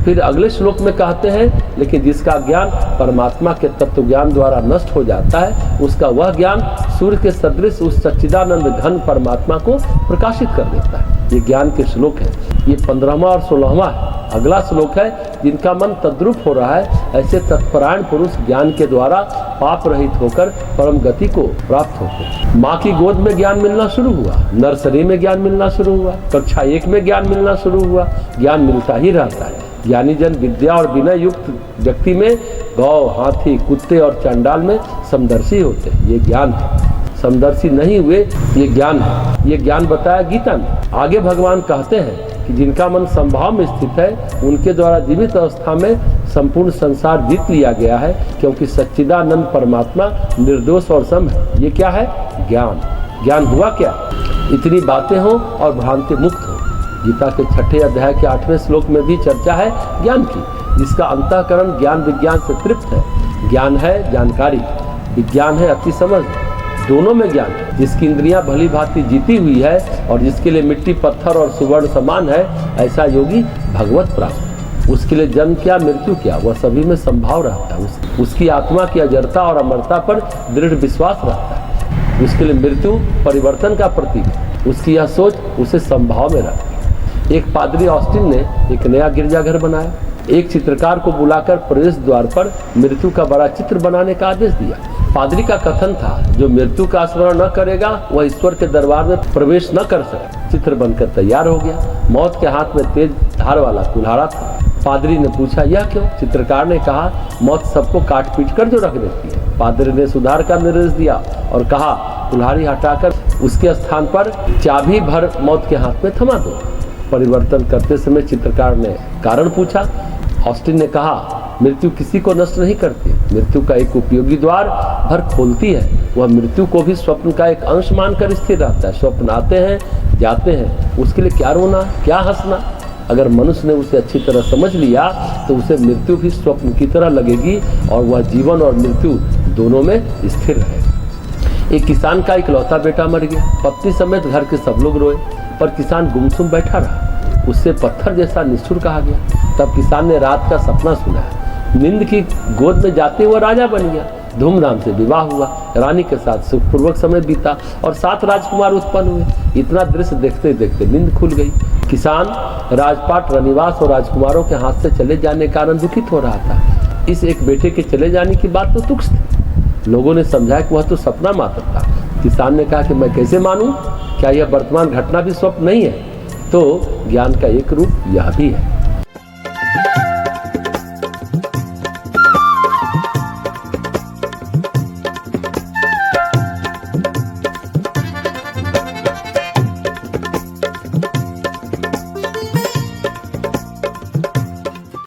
फिर अगले श्लोक में कहते हैं, लेकिन जिसका ज्ञान परमात्मा के तत्व ज्ञान द्वारा नष्ट हो जाता है, उसका वह ज्ञान सूर्य के सदृश उस सच्चिदानंद घन परमात्मा को प्रकाशित कर देता है। ये ज्ञान के श्लोक है। ये 15वां और 16वां है। अगला श्लोक है, जिनका मन तद्रुप हो रहा है, ऐसे तत्परायण पुरुष ज्ञान के द्वारा पाप रहित होकर परम गति को प्राप्त होते हैं। माँ की गोद में ज्ञान मिलना शुरू हुआ, नर्सरी में ज्ञान मिलना शुरू हुआ, कक्षा 1 में ज्ञान मिलना शुरू हुआ, ज्ञान मिलता ही रहता है। ज्ञानी जन विद्या और विनय युक्त व्यक्ति में गौ, हाथी, कुत्ते और चंडाल में समदर्शी होते हैं। ये ज्ञान है। समदर्शी नहीं हुए, ये ज्ञान है। ये ज्ञान बताया गीता में। आगे भगवान कहते हैं कि जिनका मन संभाव में स्थित है, उनके द्वारा जीवित अवस्था में संपूर्ण संसार जीत लिया गया है, क्योंकि सच्चिदानंद परमात्मा निर्दोष और सम है। ये क्या है? ज्ञान। ज्ञान हुआ क्या? इतनी बातें हो और भ्रांति मुक्त हो। गीता के 6 अध्याय के 8वें श्लोक में भी चर्चा है ज्ञान की, जिसका अंतःकरण ज्ञान विज्ञान से तृप्त है। ज्ञान है जानकारी, विज्ञान है अति समझ, दोनों में ज्ञान है। जिसकी इंद्रियां भली भांति जीती हुई है और जिसके लिए मिट्टी पत्थर और सुवर्ण समान है, ऐसा योगी भगवत प्राप्त। उसके लिए जन्म क्या मृत्यु क्या, वह सभी में संभाव रहता है। उसकी आत्मा की अजरता और अमरता पर दृढ़ विश्वास रहता है। उसके लिए मृत्यु परिवर्तन का प्रतीक है। उसकी यह सोच उसे संभाव में रखती है। एक पादरी ऑस्टिन ने एक नया गिरजाघर बनाया। एक चित्रकार को बुलाकर प्रवेश द्वार पर मृत्यु का बड़ा चित्र बनाने का आदेश दिया। पादरी का कथन था, जो मृत्यु का स्मरण न करेगा वह ईश्वर के दरबार में प्रवेश न कर सके। चित्र बनकर तैयार हो गया। मौत के हाथ में तेज धार वाला कुल्हाड़ा था। पादरी ने पूछा, यह क्यों? चित्रकार ने कहा, मौत सबको काट पीट कर जो रख देती है। पादरी ने सुधार का निर्देश दिया और कहा, कुल्हाड़ी हटाकर उसके स्थान पर चाबी भर मौत के हाथ में थमा दो। परिवर्तन करते समय चित्रकार ने कारण पूछा। ऑस्टिन ने कहा, मृत्यु किसी को नष्ट नहीं करती। मृत्यु का एक उपयोगी द्वार भर खोलती है। वह मृत्यु को भी स्वप्न का एक अंश मानकर स्थिर रहता है। स्वप्न आते हैं जाते हैं, उसके लिए क्या रोना क्या हंसना। अगर मनुष्य ने उसे अच्छी तरह समझ लिया तो उसे मृत्यु भी स्वप्न की तरह लगेगी और वह जीवन और मृत्यु दोनों में स्थिर रहेगा। एक किसान का इकलौता बेटा मर गया। पत्नी समेत घर के सब लोग रोए, पर किसान गुमसुम बैठा रहा। उससे पत्थर जैसा निष्ठुर कहा गया। तब किसान ने रात का सपना सुना। नींद की गोद में जाते हुए राजा बन गया। धूमधाम से विवाह हुआ। रानी के साथ सुखपूर्वक समय बीता और 7 राजकुमार उत्पन्न हुए। इतना दृश्य देखते देखते नींद खुल गई। किसान राजपाट, रनिवास और राजकुमारों के हाथ से चले जाने के कारण दुखित हो रहा था। इस एक बेटे के चले जाने की बात तो तुच्छ थी। लोगों ने समझाया कि वह तो सपना मात्र था। किसान ने कहा कि मैं कैसे मानूं? क्या यह वर्तमान घटना भी स्वप्न नहीं है? तो ज्ञान का एक रूप यह भी है।